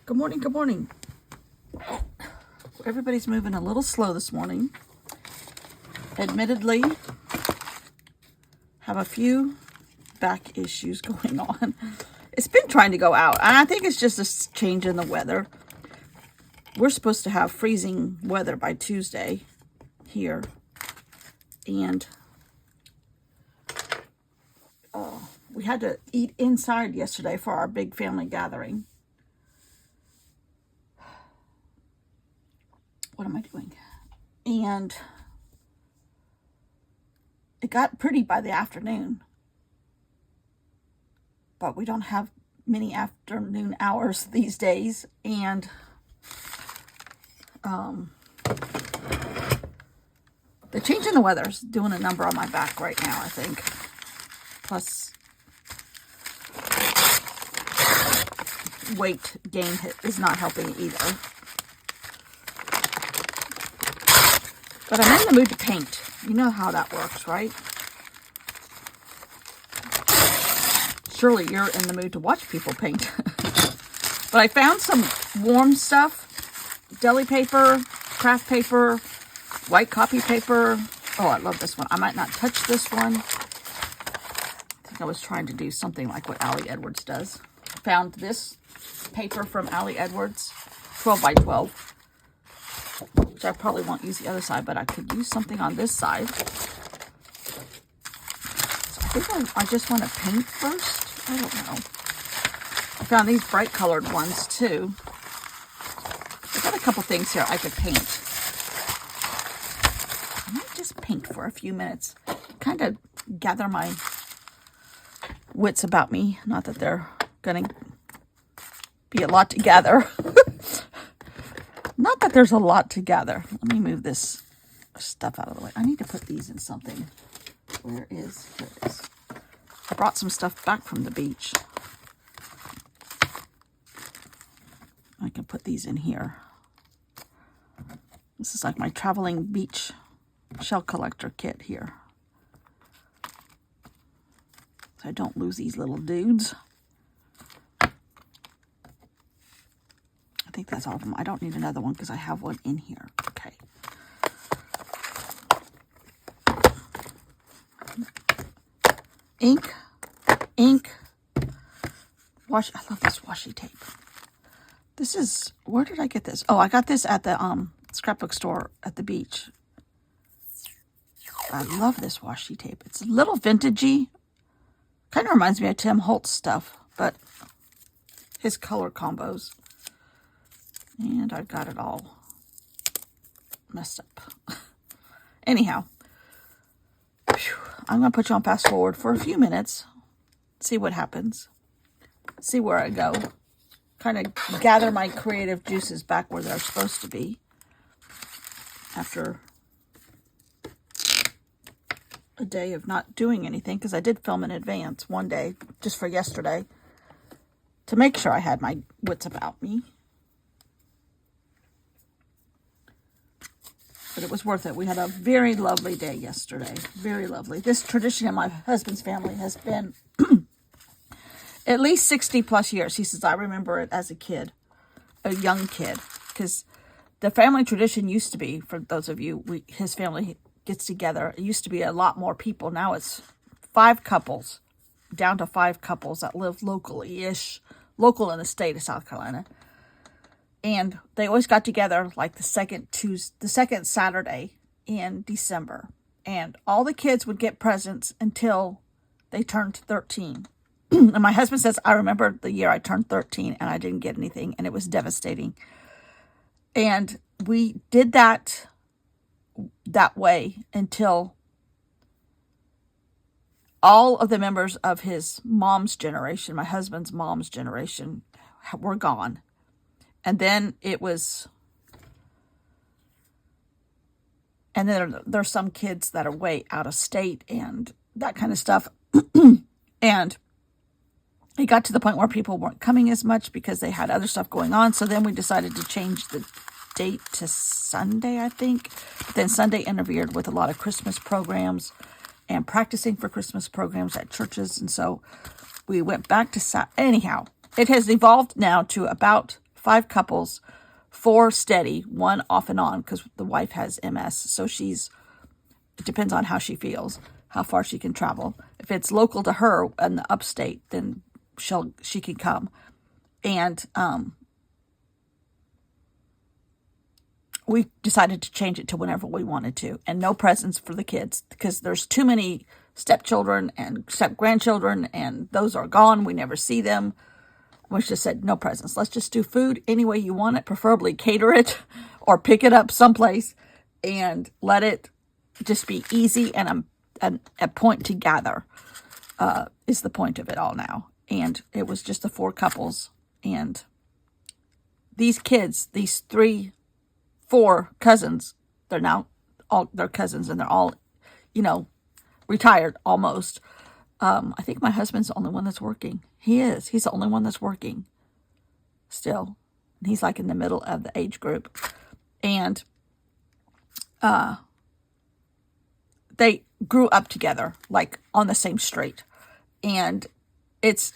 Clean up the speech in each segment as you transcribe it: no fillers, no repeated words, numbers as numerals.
Good morning, good morning. Everybody's moving a little slow this morning. Admittedly, have a few back issues going on. It's been trying to go out, and I think it's just a change in the weather. We're supposed to have freezing weather by Tuesday here, and we had to eat inside yesterday for our big family gathering. What am I doing? And it got pretty by the afternoon, but we don't have many afternoon hours these days, and the change in the weather's doing a number on my back right now, I think. Plus, weight gain is not helping either. But I'm in the mood to paint. You know how that works, right? Surely you're in the mood to watch people paint. But I found some warm stuff. Deli paper, craft paper, white copy paper. Oh, I love this one. I might not touch this one. I think I was trying to do something like what Allie Edwards does. Found this paper from Allie Edwards, 12 by 12. Which I probably won't use the other side, but I could use something on this side. So I think I just want to paint first. I don't know. I found these bright colored ones too. I got a couple things here I could paint. I might just paint for a few minutes. Kind of gather my wits about me. Not that they're going to be a lot to gather. Not that there's a lot to gather. Let me move this stuff out of the way. I need to put these in something. Where is it? Here it is. I brought some stuff back from the beach. I can put these in here. This is like my traveling beach shell collector kit here. So I don't lose these little dudes. I think that's all of them. I don't need another one because I have one in here. Okay. Ink. Wash. I love this washi tape. This is, where did I get this? Oh, I got this at the scrapbook store at the beach. I love this washi tape. It's a little vintagey. Kind of reminds me of Tim Holtz stuff, but his color combos. And I've got it all messed up. Anyhow, I'm going to put you on fast forward for a few minutes. See what happens. See where I go. Kind of gather my creative juices back where they're supposed to be. After a day of not doing anything. Because I did film in advance one day, just for yesterday. To make sure I had my wits about me. But it was worth it. We had a very lovely day yesterday. Very lovely. This tradition in my husband's family has been at least 60 plus years. He says, I remember it as a kid, a young kid. Because the family tradition used to be, for those of you, his family gets together. It used to be a lot more people. Now it's 5 couples, down to 5 couples that live locally-ish, local in the state of South Carolina. And they always got together like the second Saturday in December. And all the kids would get presents until they turned 13. And my husband says, I remember the year I turned 13 and I didn't get anything. And it was devastating. And we did that way until all of the members of his mom's generation, my husband's mom's generation, were gone. And then it was, and then there's some kids that are way out of state and that kind of stuff. And it got to the point where people weren't coming as much because they had other stuff going on. So then we decided to change the date to Sunday, I think. But then Sunday interfered with a lot of Christmas programs and practicing for Christmas programs at churches. And so we went back to Anyhow, it has evolved now to about 5 couples, 4 steady, 1 off and on because the wife has MS. So it depends on how she feels, how far she can travel. If it's local to her in the upstate, then she can come. And we decided to change it to whenever we wanted to, and no presents for the kids because there's too many stepchildren and step-grandchildren, and those are gone. We never see them. We just said, no presents. Let's just do food any way you want it, preferably cater it or pick it up someplace and let it just be easy and a point to gather is the point of it all now. And it was just the 4 couples. And these kids, these 4 cousins, they're cousins, and they're all, retired almost. I think my husband's the only one that's working. He's the only one that's working still. And he's like in the middle of the age group. And they grew up together, like on the same street. And it's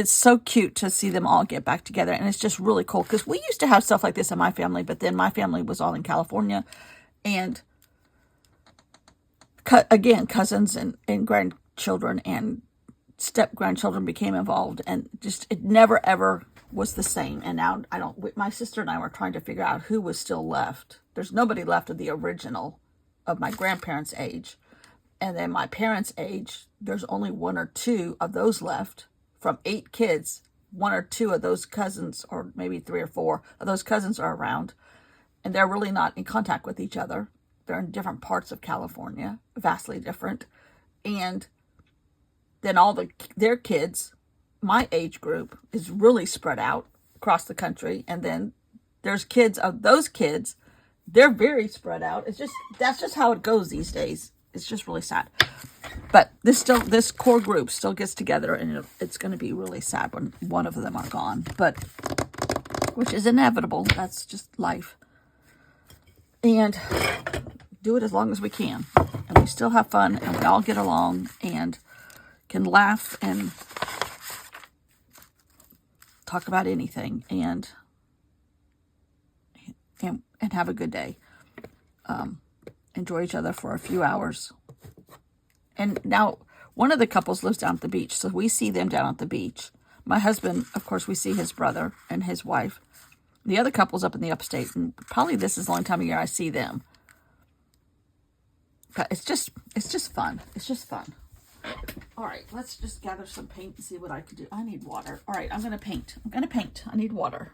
so cute to see them all get back together. And it's just really cool because we used to have stuff like this in my family, but then my family was all in California. And again, cousins and grandchildren and step-grandchildren became involved. And just, it never, ever was the same. And now my sister and I were trying to figure out who was still left. There's nobody left of the original of my grandparents' age. And then my parents' age, there's only 1 or 2 of those left. From 8 kids, 1 or 2 of those cousins, or maybe 3 or 4 of those cousins are around. And they're really not in contact with each other. They're in different parts of California, vastly different. And then their kids, my age group, is really spread out across the country. And then there's kids of those kids, they're very spread out. That's just how it goes these days. It's just really sad. But this core group still gets together, and it's going to be really sad when one of them are gone. But which is inevitable. That's just life. And do it as long as we can. And we still have fun, and we all get along and can laugh and talk about anything and have a good day. Enjoy each other for a few hours. And now one of the couples lives down at the beach, so we see them down at the beach. My husband, of course, we see his brother and his wife. The other couple's up in the upstate, and probably this is the only time of year I see them. But it's just fun. It's just fun. All right, let's just gather some paint and see what I can do. I need water. All right, I'm going to paint. I need water.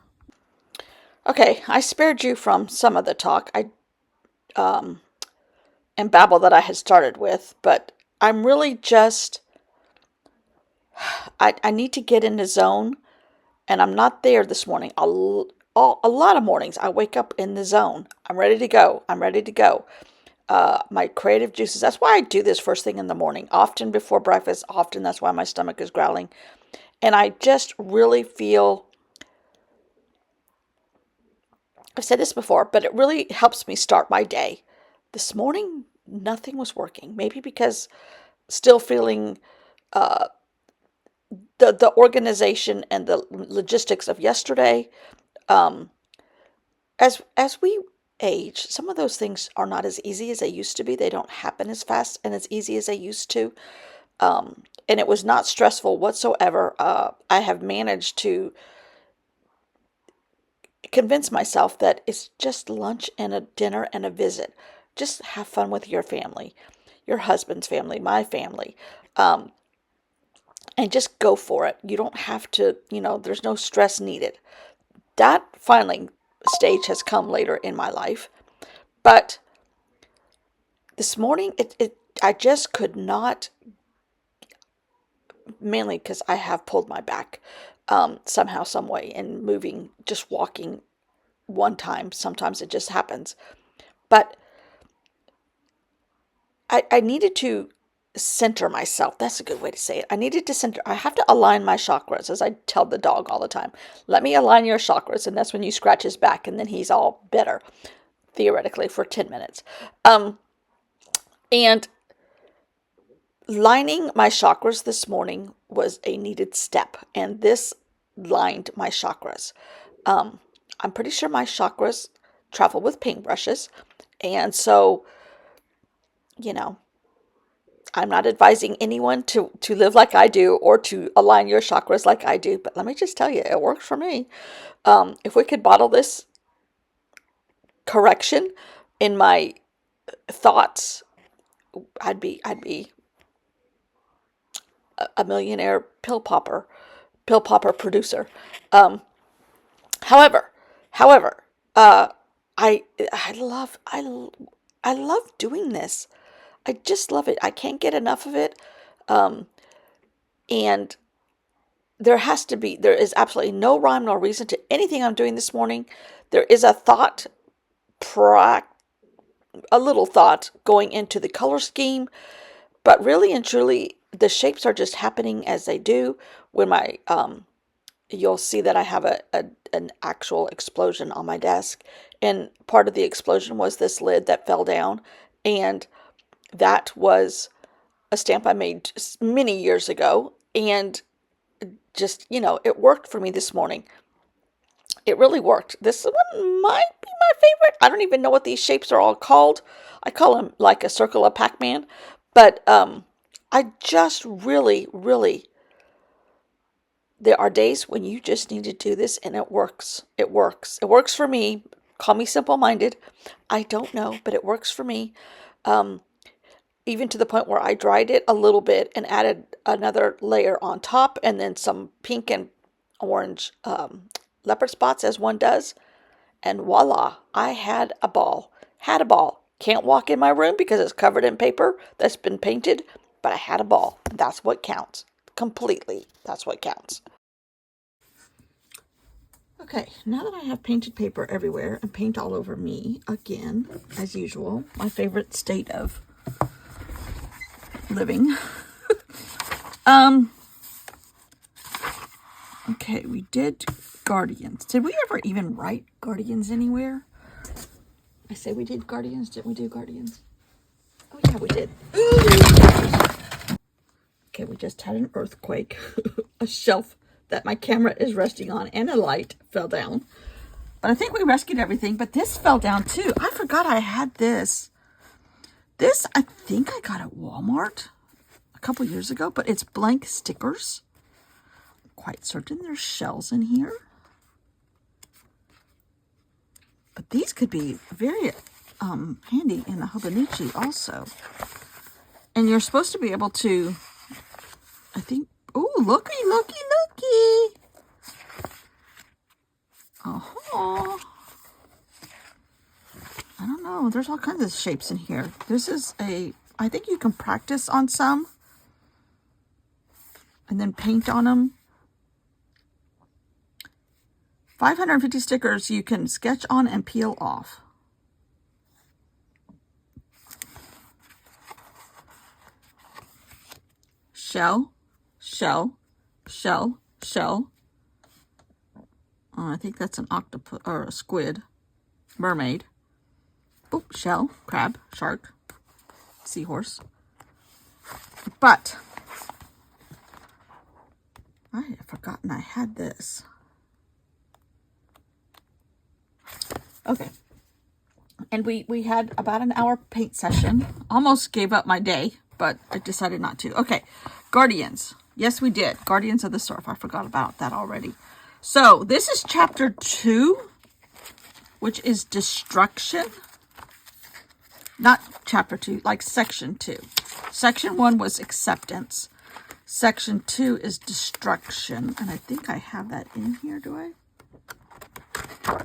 Okay, I spared you from some of the talk and babble that I had started with, but I'm really just, I need to get in the zone, and I'm not there this morning. A lot of mornings I wake up in the zone. I'm ready to go. My creative juices, that's why I do this first thing in the morning, often before breakfast, often that's why my stomach is growling. And I just really feel, I've said this before, but it really helps me start my day. This morning, nothing was working. Maybe because still feeling the organization and the logistics of yesterday. As we age, some of those things are not as easy as they used to be. They don't happen as fast and as easy as they used to. And it was not stressful whatsoever. I have managed to convince myself that it's just lunch and a dinner and a visit. Just have fun with your family, your husband's family, my family, and just go for it. You don't have to, there's no stress needed. That finally stage has come later in my life. But this morning, I just could not, mainly because I have pulled my back somehow, some way, and moving, just walking one time. Sometimes it just happens. But I needed to center myself. That's a good way to say it. I needed to center. I have to align my chakras, as I tell the dog all the time. Let me align your chakras, and that's when you scratch his back, and then he's all better, theoretically, for 10 minutes. And lining my chakras this morning was a needed step, and this lined my chakras. I'm pretty sure my chakras travel with paintbrushes. And so, you know, I'm not advising anyone to live like I do or to align your chakras like I do, but let me just tell you, it works for me. If we could bottle this correction in my thoughts, I'd be a millionaire pill popper producer. Um, however, however, uh, I love I love doing this. I just love it. I can't get enough of it. Um, and there is absolutely no rhyme nor reason to anything I'm doing this morning. There is a thought, a little thought going into the color scheme, but really and truly, the shapes are just happening as they do. When you'll see that I have an actual explosion on my desk, and part of the explosion was this lid that fell down, and that was a stamp I made many years ago, and just, it worked for me this morning. It really worked. This one might be my favorite. I don't even know what these shapes are all called. I call them like a circle of Pac-Man. But I just really, really, there are days when you just need to do this and it works. It works. It works for me. Call me simple-minded. I don't know, but it works for me. Um, Even to the point where I dried it a little bit and added another layer on top and then some pink and orange leopard spots as one does. And voila, I had a ball. Had a ball. Can't walk in my room because it's covered in paper that's been painted, but I had a ball. That's what counts. Completely. That's what counts. Okay, now that I have painted paper everywhere and paint all over me again, as usual, my favorite state of living. Okay, we did Guardians. Did we ever even write Guardians anywhere? I say we did Guardians. Didn't we do Guardians? Oh, yeah, we did. Okay, we just had an earthquake. A shelf that my camera is resting on and a light fell down. But I think we rescued everything. But this fell down too. I forgot I had this. This, I think I got at Walmart a couple years ago. But it's blank stickers. I'm quite certain there's shells in here. But these could be very handy in a Hobonichi also. And you're supposed to be able to, I think, oh, looky. Oh, I don't know. There's all kinds of shapes in here. This is I think you can practice on some and then paint on them. 550 stickers you can sketch on and peel off. Shell. I think that's an octopus or a squid. Mermaid. Oh, shell, crab, shark, seahorse. But I had forgotten I had this. Okay. And we had about an hour paint session. Almost gave up my day, but I decided not to. Okay. Guardians. Yes, we did. Guardians of the Surf. I forgot about that already. So this is chapter 2, which is destruction. Not chapter 2, like section 2. Section 1 was acceptance. Section 2 is destruction. And I think I have that in here, do I?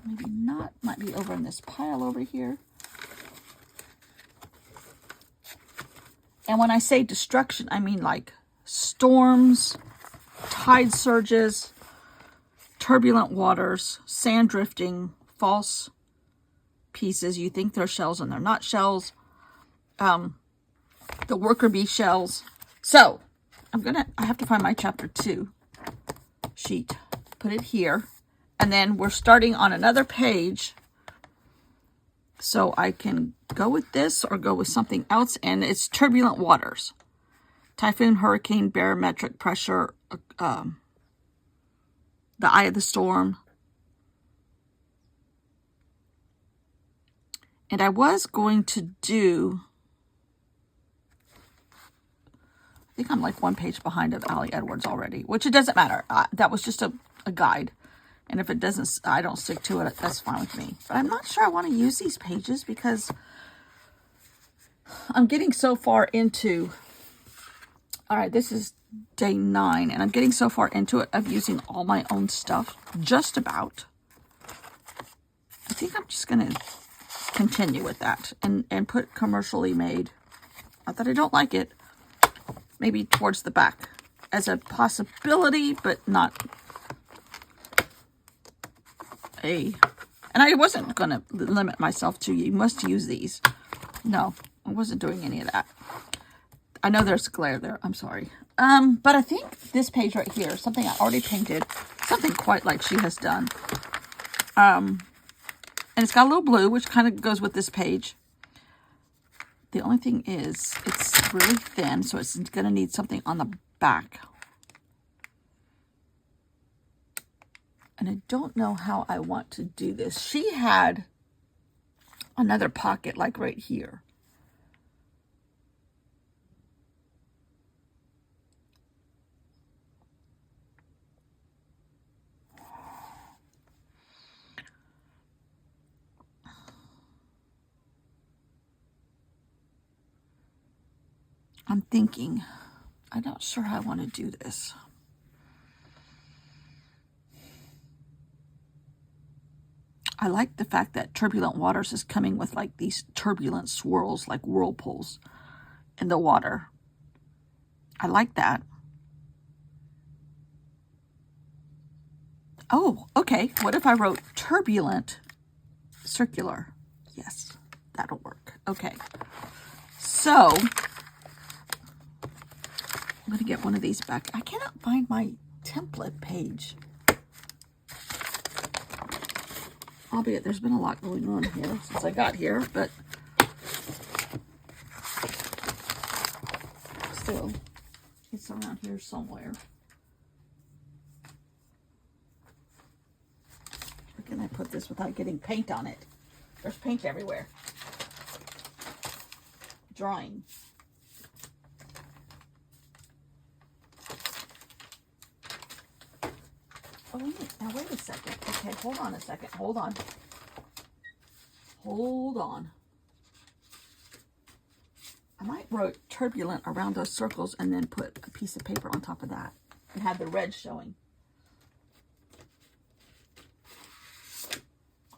Maybe not. Might be over in this pile over here. And when I say destruction, I mean like storms, tide surges, turbulent waters, sand drifting, false pieces. You think they're shells and they're not shells. The worker bee shells. So I have to find my chapter 2 sheet. Put it here. And then we're starting on another page. So I can go with this or go with something else. And it's turbulent waters. Typhoon, hurricane, barometric pressure, the eye of the storm, And I was going to do, I think I'm like one page behind of Allie Edwards already, which it doesn't matter. That was just a guide. And if it doesn't, I don't stick to it, that's fine with me. But I'm not sure I want to use these pages because I'm getting so far into, all right, this is day 9, and I'm getting so far into it of using all my own stuff, just about. I think I'm just going to continue with that and put commercially made. Not that I don't like it. Maybe towards the back as a possibility, but not a... And I wasn't going to limit myself to, you must use these. No, I wasn't doing any of that. I know there's glare there. I'm sorry. But I think this page right here, something I already painted, something quite like she has done. And it's got a little blue, which kind of goes with this page. The only thing is, it's really thin, so it's going to need something on the back. And I don't know how I want to do this. She had another pocket like right here. I'm thinking, I'm not sure how I want to do this. I like the fact that Turbulent Waters is coming with like these turbulent swirls, like whirlpools in the water. I like that. Oh, okay. What if I wrote turbulent circular? Yes, that'll work. Okay. So I'm going to get one of these back. I cannot find my template page. Albeit there's been a lot going on here since I got here, but still, it's around here somewhere. Where can I put this without getting paint on it? There's paint everywhere. Drawing. Oh, now wait a second. Okay, hold on a second. Hold on. Hold on. I might write turbulent around those circles and then put a piece of paper on top of that and have the red showing.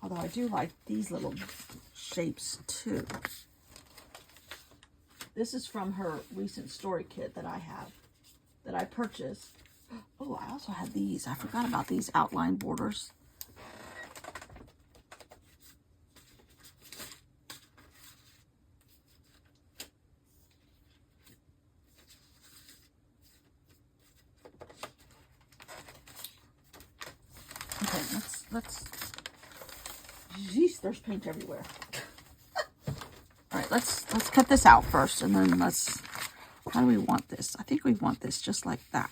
Although I do like these little shapes too. This is from her recent story kit that I have, that I purchased. Oh, I also had these. I forgot about these outline borders. Okay, let's. Jeez, there's paint everywhere. All right, let's cut this out first, and then let's. How do we want this? I think we want this just like that.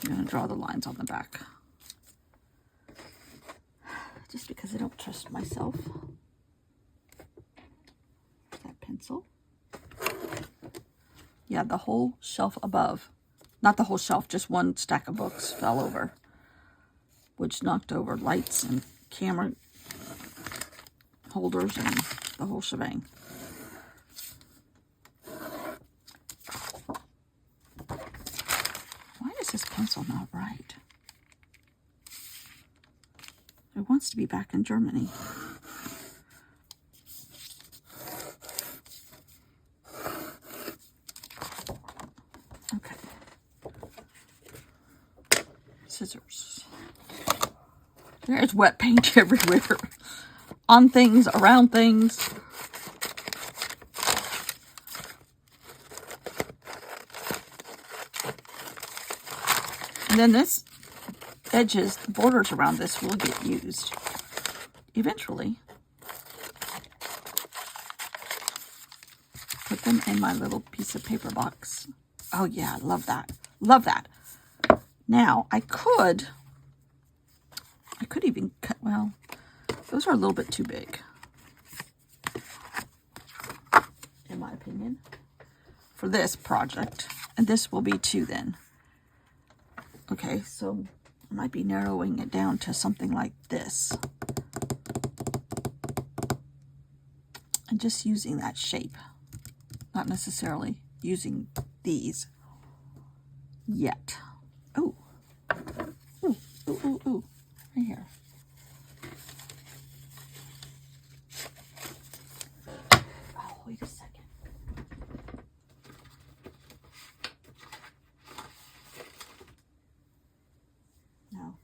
I'm going to draw the lines on the back. Just because I don't trust myself. That pencil. Yeah, the whole shelf above. Not the whole shelf, just one stack of books fell over. Which knocked over lights and camera holders and the whole shebang. This pencil not right. It wants to be back in Germany. Okay. Scissors. There's wet paint everywhere. On things, around things. And then this edges, the borders around this will get used eventually. Put them in my little piece of paper box. Oh yeah, love that. Love that. Now I could even Well, those are a little bit too big, in my opinion, for this project. And this will be 2 then. Okay, so I might be narrowing it down to something like this. And just using that shape. Not necessarily using these yet. Ooh. Ooh, ooh, ooh, ooh. Right here. Oh, wait a second. No.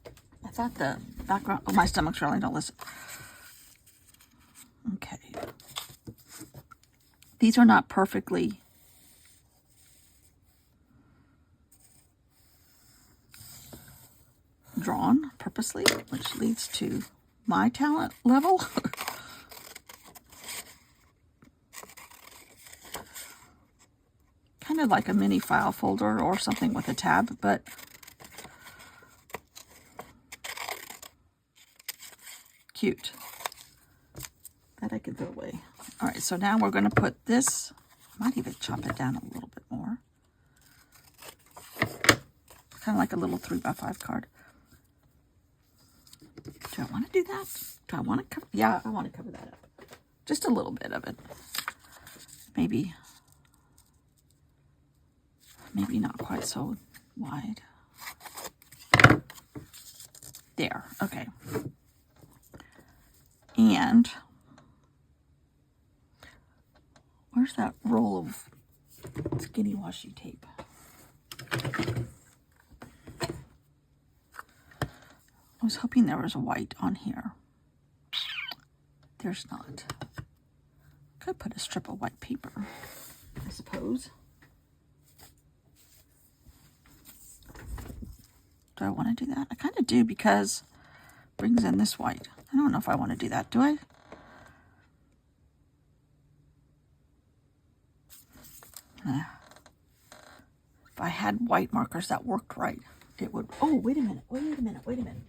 I thought the background... Oh, my stomach's really... Don't listen. Okay. These are not perfectly drawn purposely, which leads to my talent level. Kind of like a mini file folder or something with a tab, but cute. That I could throw away. All right, so now we're going to put this, I might even chop it down a little bit more. Kind of like a little 3x5 card. Do I want to do that? Do I want to cover? Yeah, I want to cover that up. Just a little bit of it. Maybe not quite so wide. There, okay. And where's that roll of skinny washi tape? I was hoping there was a white on here. There's not. Could put a strip of white paper, I suppose. Do I want to do that? I kind of do, because it brings in this white. I don't know if I want to do that, do I? If I had white markers that worked right, it would... Oh, wait a minute, wait a minute, wait a minute.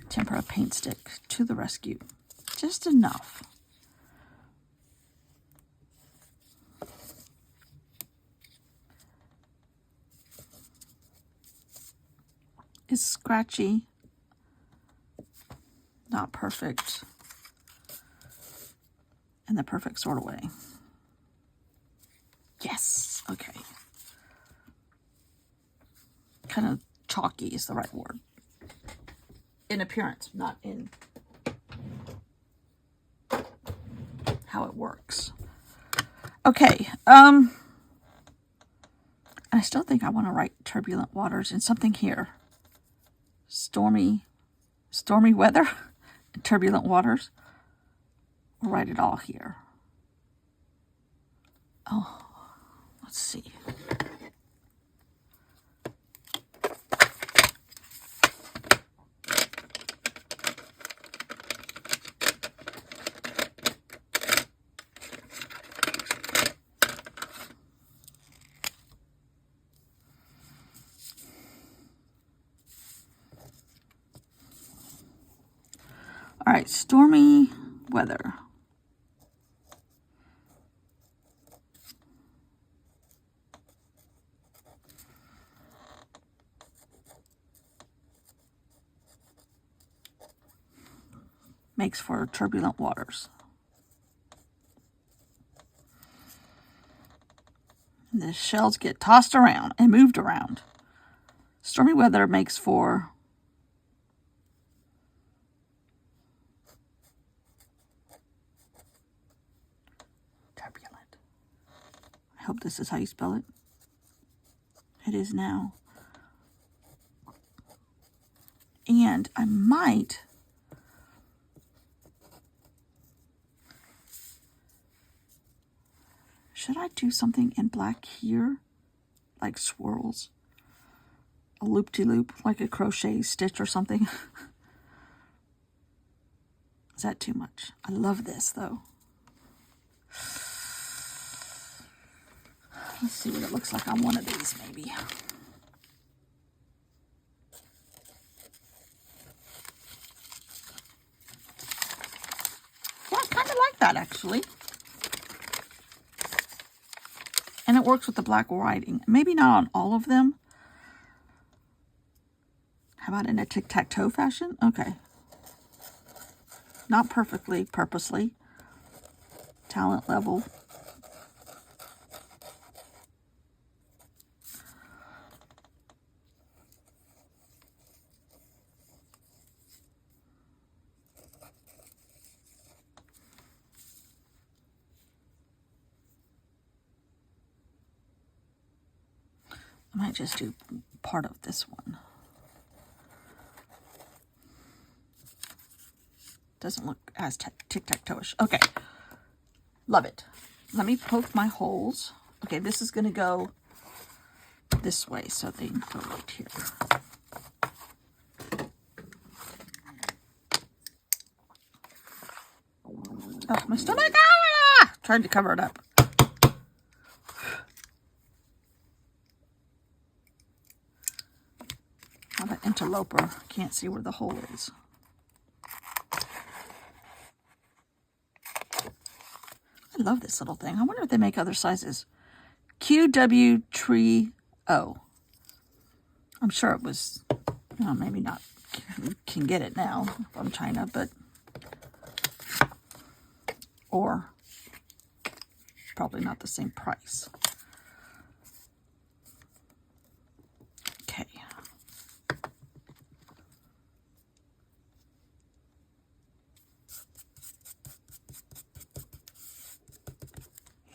Tempera paint stick to the rescue. Just enough. It's scratchy. Not perfect. In the perfect sort of way. Yes, okay. Kind of chalky is the right word. In appearance, not in how it works. Okay, I still think I want to write turbulent waters in something here. Stormy weather and turbulent waters. We'll write it all here. Oh, let's see. All right, stormy weather. Makes for turbulent waters. And the shells get tossed around and moved around. Stormy weather makes for turbulent. I hope this is how you spell it. It is now. And I might should I do something in black here? Like swirls? A loop-de-loop, like a crochet stitch or something? Is that too much? I love this, though. Let's see what it looks like on one of these, maybe. bad, actually. And it works with the black writing. Maybe not on all of them. How about in a tic-tac-toe fashion? Okay. Not perfectly, purposely. Talent level. I might just do part of this one. Doesn't look as tic-tac-toe-ish. Okay. Love it. Let me poke my holes. Okay, this is going to go this way, so they can go right here. Oh, my stomach! Ah! Tried to cover it up. How about interloper? Can't see where the hole is. I love this little thing. I wonder if they make other sizes. QW Tree O. I'm sure it was, maybe not, can get it now from China, but, or probably not the same price. Okay.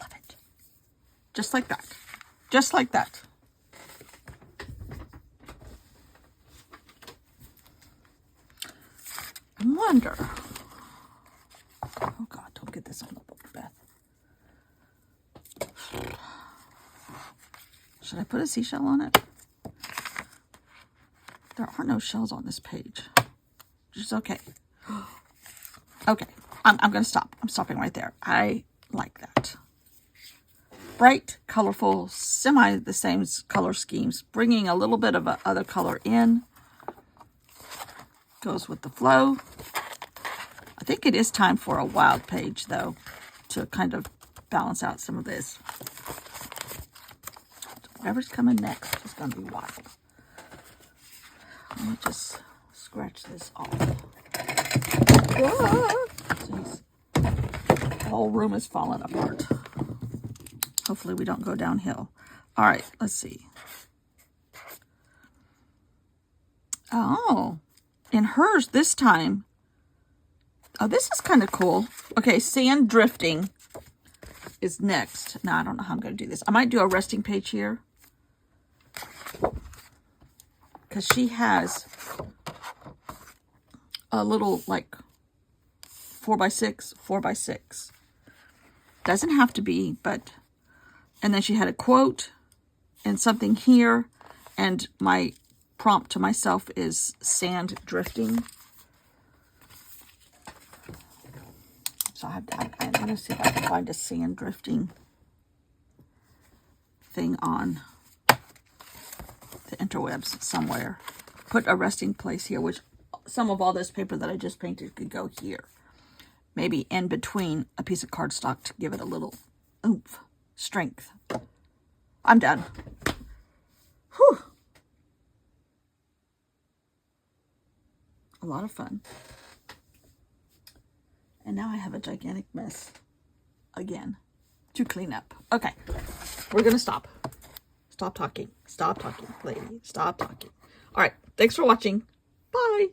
Love it. Just like that. Just like that. I wonder. Oh God, don't get this on the book, Beth. Should I put a seashell on it? There are no shells on this page, which is okay. Okay, I'm going to stop. I'm stopping right there. I like that. Bright, colorful, semi the same color schemes, bringing a little bit of other color in. Goes with the flow. I think it is time for a wild page, though, to kind of balance out some of this. Whatever's coming next is going to be wild. Let me just scratch this off. Whoa! Jeez. The whole room is falling apart. Hopefully we don't go downhill. All right, let's see. Oh, in hers this time. Oh, this is kind of cool. Okay, sand drifting is next. Now, I don't know how I'm going to do this. I might do a resting page here. Because she has a little, like, 4x6, 4x6. Doesn't have to be, but... And then she had a quote and something here. And my prompt to myself is sand drifting. So I'm going to see if I can find a sand drifting thing on the interwebs somewhere. Put a resting place here, which some of all this paper that I just painted could go here. Maybe in between a piece of cardstock to give it a little oomph, strength. I'm done. Whew. A lot of fun. And now I have a gigantic mess again to clean up. Okay, we're going to stop. Stop talking. Stop talking, lady. Stop talking. All right, thanks for watching. Bye.